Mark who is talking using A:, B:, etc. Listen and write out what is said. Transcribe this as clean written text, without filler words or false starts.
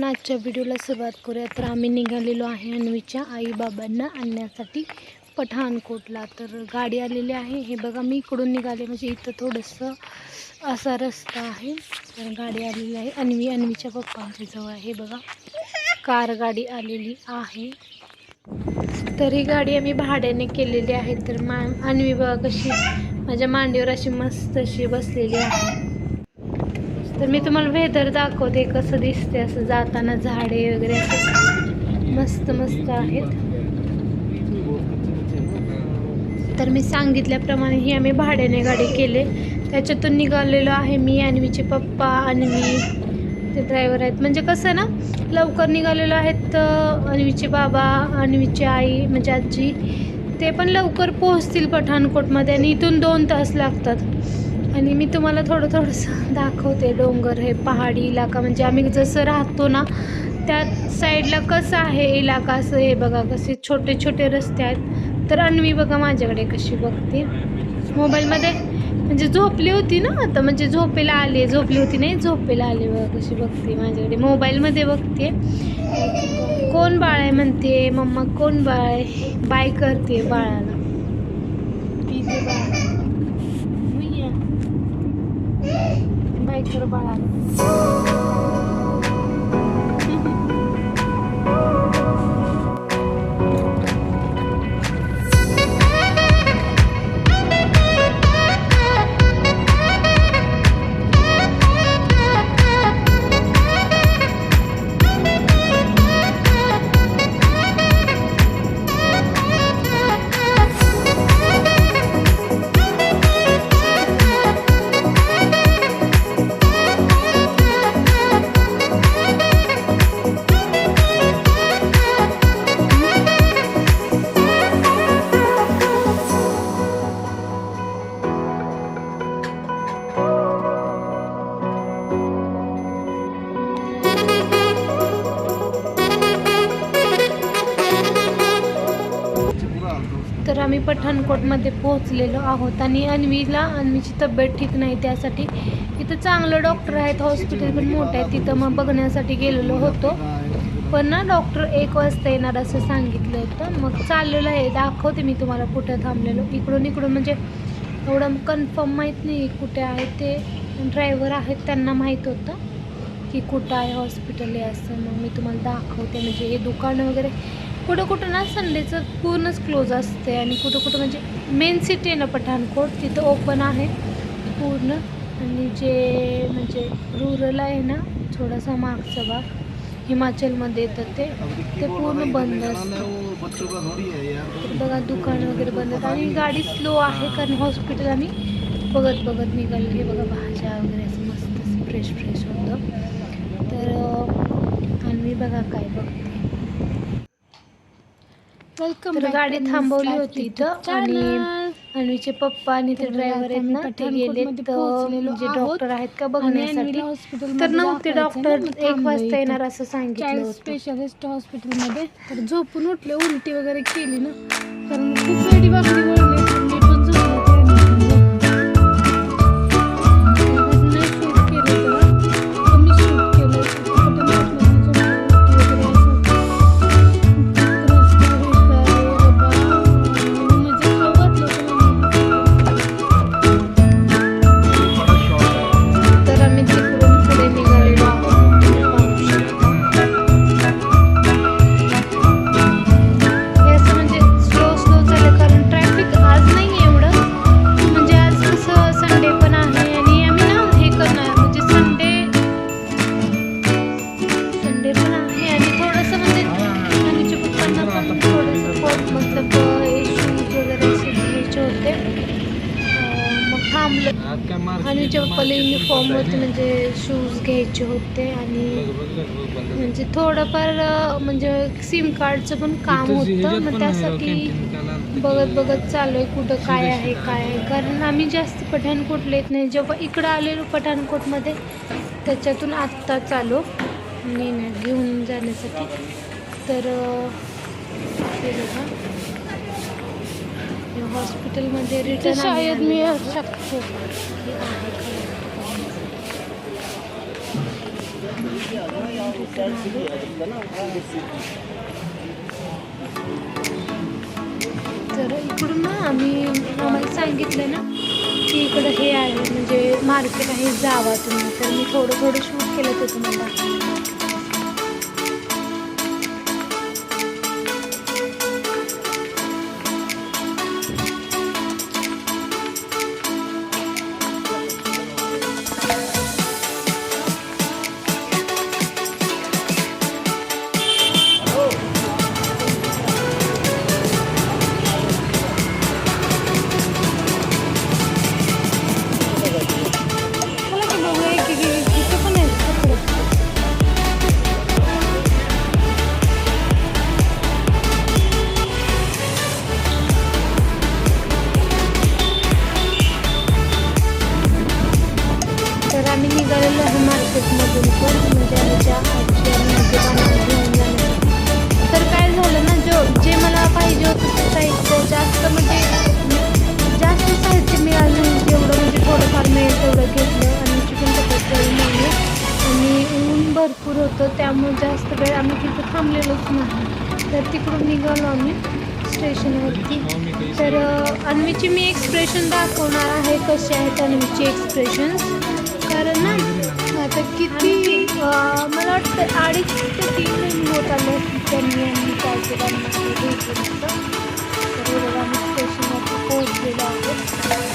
A: आपण आजच्या व्हिडिओला सुरुवात करूया. तर आम्ही निघालेलो आहे अन्वीच्या आई बाबांना आणण्यासाठी पठाणकोटला. तर गाडी आलेली आहे. हे बघा, मी इकडून निघाले, म्हणजे इथं थोडंसं असा रस्ता आहे. तर गाडी आलेली आहे अन्वीच्या पप्पांच्या जवळ. हे बघा, कार गाडी आलेली आहे. तर ही गाडी आम्ही भाड्याने केलेली आहे. तर अन्वी बघा कशी माझ्या मांडीवर अशी मस्त अशी बसलेली आहे. तर मी तुम्हाला वेदर दाखवते कसं दिसते. असं जाताना झाडे वगैरे असं मस्त मस्त आहेत. तर मी सांगितल्याप्रमाणे ही आम्ही भाड्याने गाडी केले. त्याच्यातून निघालेलो आहे मी, अन्वीचे पप्पा, अन्वी ते ड्रायव्हर आहेत. म्हणजे कसं ना, लवकर निघालेलो आहेत. तर अन्वीचे बाबा, अन्वीची आई म्हणजे आजी, ते पण लवकर पोहोचतील पठाणकोटमध्ये. आणि इथून 2 तास लागतात. आणि मी तुम्हाला थोडंसं दाखवते. डोंगर, हे पहाडी इलाका, म्हणजे आम्ही जसं राहतो ना त्या साईडला कसं आहे इलाका, असं हे बघा कसे छोटे छोटे रस्ते आहेत. तर अन्वी बघा माझ्याकडे कशी बघते मोबाईलमध्ये, म्हणजे झोपली होती ना आता, म्हणजे झोपेला आली, झोपली होती नाही, झोपेला आली. बघा कशी बघते माझ्याकडे, मोबाईलमध्ये बघते. कोण बाळ आहे म्हणते, मम्मा कोण बाळ आहे, बाय करते बाळाला. पिते बाळ, बाय कर बाळाला. तर आम्ही पठाणकोटमध्ये पोहोचलेलो आहोत. आणि अन्वीची तब्येत ठीक नाही, त्यासाठी इथं चांगलं डॉक्टर आहेत, हॉस्पिटल पण मोठं आहे, तिथं मग बघण्यासाठी गेलेलो होतो. पण ना डॉक्टर 1 वाजता येणार असं सांगितलं होतं. मग चाललेलं आहे, दाखवते मी तुम्हाला कुठं थांबलेलो. इकडून म्हणजे एवढं कन्फर्म माहीत नाही कुठे आहे. ते ड्रायव्हर आहेत, त्यांना माहीत होतं की कुठं आहे हॉस्पिटल आहे असं. मग मी तुम्हाला दाखवते. म्हणजे हे दुकानं वगैरे कुठं ना संडेचं पूर्णच क्लोज असते. आणि कुठं म्हणजे मेन सिटी आहे ना पठाणकोट, तिथं ओपन आहे पूर्ण. आणि जे म्हणजे रुरल आहे ना, थोडासा मागचा भाग हिमाचलमध्ये येतं, ते पूर्ण बंद असतं. तर बघा दुकानं वगैरे बंद आहेत. आणि गाडी स्लो आहे कारण हॉस्पिटल आम्ही बघत निघालो. हे बघा भाज्या वगैरे असं मस्त फ्रेश होतं. तर आणि बघा काय बघते. तर गाडी थांबवली होती इथं. आणि अन्वीचे पप्पा आणि ते ड्रायव्हर आहेत ना, ते गेले म्हणजे डॉक्टर आहेत का बघण्यासाठी. तर नव्हते डॉक्टर, 1 वाजता येणार असं सांगितलं होतं.
B: स्पेशालिस्ट हॉस्पिटलमध्ये. तर झोपून उठले, उलटी वगैरे केली ना, कारण खूप वेळी वाकडी वळली. अन्वीच्या पप्पाला युनिफॉर्म होते, म्हणजे शूज घ्यायचे होते. आणि म्हणजे थोडंफार म्हणजे सिम कार्डचं पण काम होतं. मग त्यासाठी बघत चालू आहे कुठं काय आहे. कारण आम्ही जास्त पठाणकोटला येत नाही. जेव्हा इकडं आलेलो पठाणकोटमध्ये, त्याच्यातून आत्ता चालू घेऊन जाण्यासाठी. तर हे बघा, हॉस्पिटलमध्ये रिटर्न शायद मिळू शकतो.
A: तर इकडून ना आम्हाला सांगितलं ना की इकडं हे आहे म्हणजे मार्केट आहे, जावा तुम्ही. तर मी थोडं शूट केलं ते तुम्हाला. चला की बघूया की इथे पण आहेत कपडे. तर आम्ही निघालेलो आहे मार्केटमधून पण म्हणजे आमच्या आजी आणि आजोबांना घेऊन जाण्यासाठी. तर काय झालं ना, जे मला पाहिजे होतं ते साहित्य जास्त साहित्य मिळालं नाही. जेवढं म्हणजे थोडंफार मिळेल तेवढं घेतलं. आणि चिकन तब्येत नाही आणि ऊन भरपूर होतं, त्यामुळे जास्त वेळ आम्ही तिथं थांबलेलोच नाही. तर तिकडून निघालो आम्ही स्टेशनवरती. तर अन्वीची मी एक्सप्रेशन दाखवणार आहे, कसे आहेत अन्वीची एक्सप्रेशन्स. कारण ना आता किती मला वाटतं 2.5 ते 3 महिने होत आले त्यांनी अन्वीच्या आजोबांना भेटलं होतं. तर आम्ही स्टेशनवरती पोहोचलेलो आहोत.